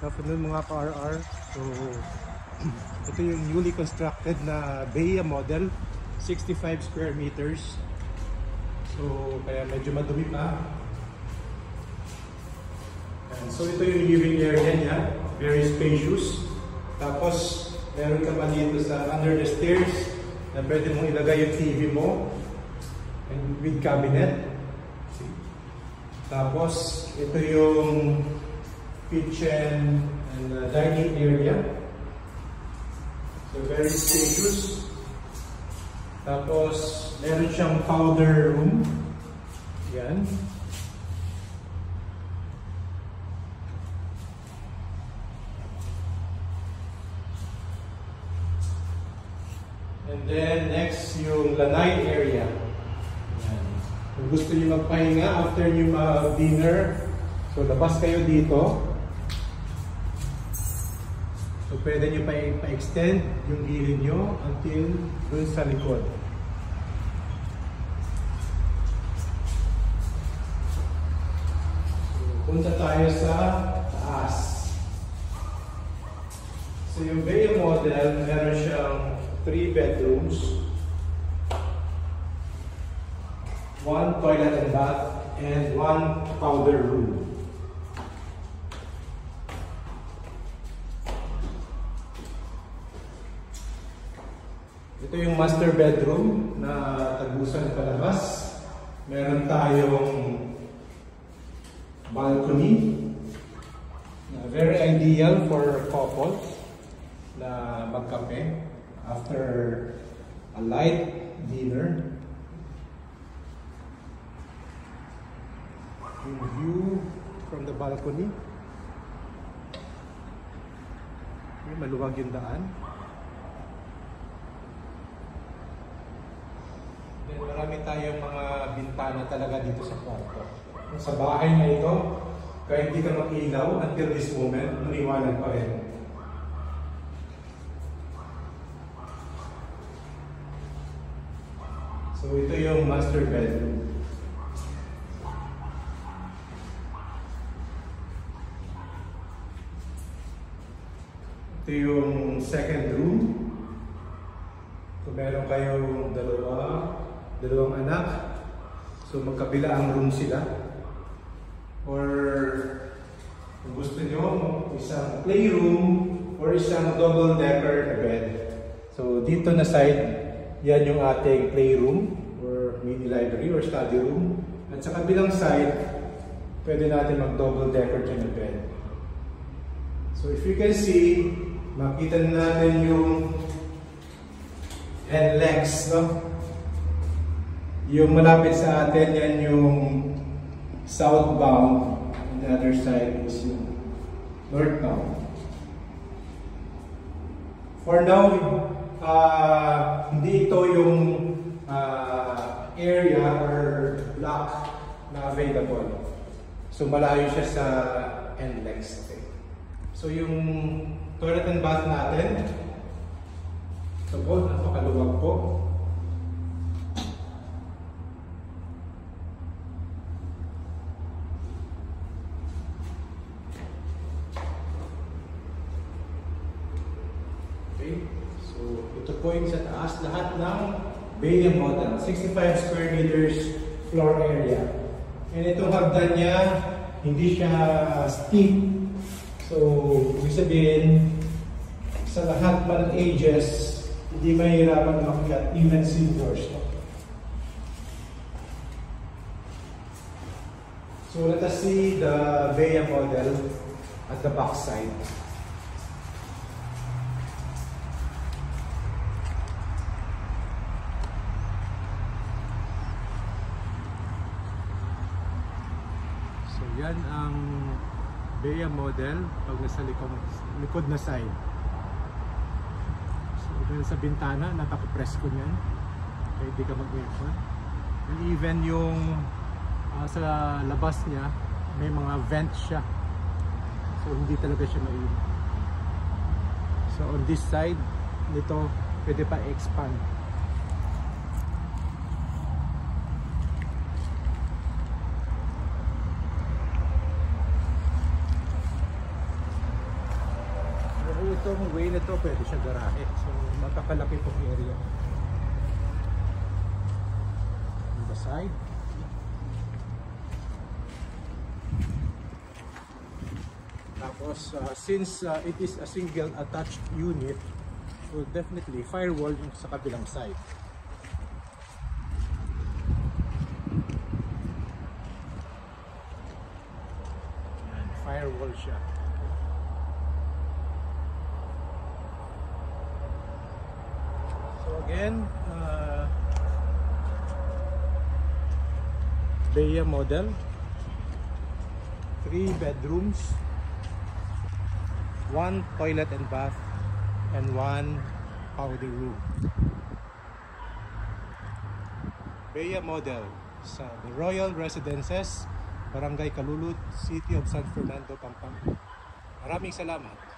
Afternoon mga ka-RR. So, ito yung newly constructed na Bea model, 65 square meters. So, kaya medyo madumi pa. And so, ito yung living area niya, very spacious. Tapos, meron ka pa dito sa under the stairs na pwede mong ilagay yung TV mo and with cabinet. See? Tapos, ito yung kitchen and dining area. So very spacious. Tapos meron siyang powder room. Yan. And then next yung lanai area. Yan. Kung gusto niyo magpahinga after niyo mag-dinner, so labas kayo dito. So, pwede nyo pa-extend yung gilid nyo until dun sa likod. So, punta tayo sa taas. So, yung Bea model, meron siyang 3 bedrooms, 1 toilet and bath, and 1 powder room. Ito yung master bedroom na tagusan palabas. Meron tayong balcony na very ideal for couples na magkape after a light dinner. Yung view from the balcony. Maluwag yung daan. Marami tayong mga bintana talaga dito sa kwarto. Sa bahay na ito, kahit hindi ka mag-ilaw, until this moment, maliwanag pa rin. So ito yung master bedroom. Ito yung second room. Kung meron kayong dalawang anak, so magkabila ang room sila. Or kung gusto nyo, isang playroom or isang double-decker na bed. So dito na side, yan yung ating playroom or mini library or study room. At sa kabilang side, pwede natin mag-double-decker dyan na bed. So if you can see, makita natin yung end legs, no? Yung malapit sa atin, yan yung southbound. On the other side is yung northbound. For now, hindi ito yung area or block na available. So malayo siya sa end legs. Okay. So yung toilet and bath natin, ito po, napakaluwag po. So, ito po yung sa taas, lahat ng Bea model, 65 square meters floor area. And itong hagdan niya, hindi siya steep. So, ibig sabihin, sa lahat pa ng ages, hindi mahirapan makikat, even seniors. So, let us see the Bea model at the back side. Yan ang Bea model pag nasa likod na side. So, ito sa bintana, nakapresko niyan. Kaya hindi ka mag-aircon. And even yung sa labas niya, may mga vent siya. So, hindi talaga siya mainit. So, on this side, nito, pwede pa expand. itong way na to pwede siya garahe. So makakalaki pong area. On the side. Tapos since it is a single attached unit, so definitely firewall yung sa kabilang side. Yan, firewall siya. So again, Bea model, 3 bedrooms, 1 toilet and bath, and 1 powder room. Bea model sa The Royal Residences, Barangay Kalulut, City of San Fernando, Pampanga. Maraming salamat.